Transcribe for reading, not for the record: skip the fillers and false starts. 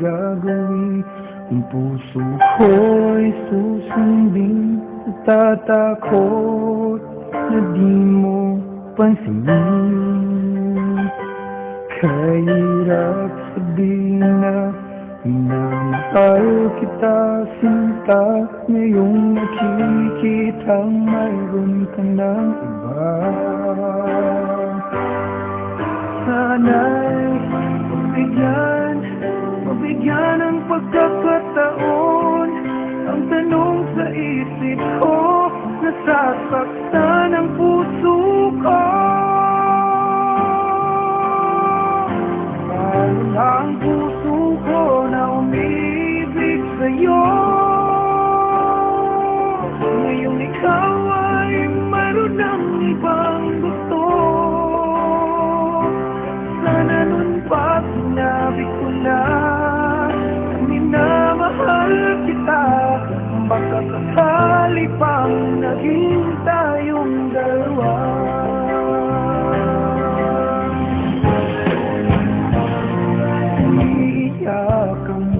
gagawin. Ang puso ko'y susundin. Natatakot na di mo pansinin. Kahirap sabihin na minamahal kita, sinta. Ngayong nakikitang mayroon ka ng iba. Sana'y mabigyan ng pagkakataon. Ang tanong sa isip ko, nasasaktan ang puso ko. Paano na ang puso ko na umibig sa'yo? Ngayong ikaw ay mayroon ng ibang gusto. Sana nun pa sinabi ko na minamahal kita. Baka sakali pang naging tayong dalawa. Umiiyak ang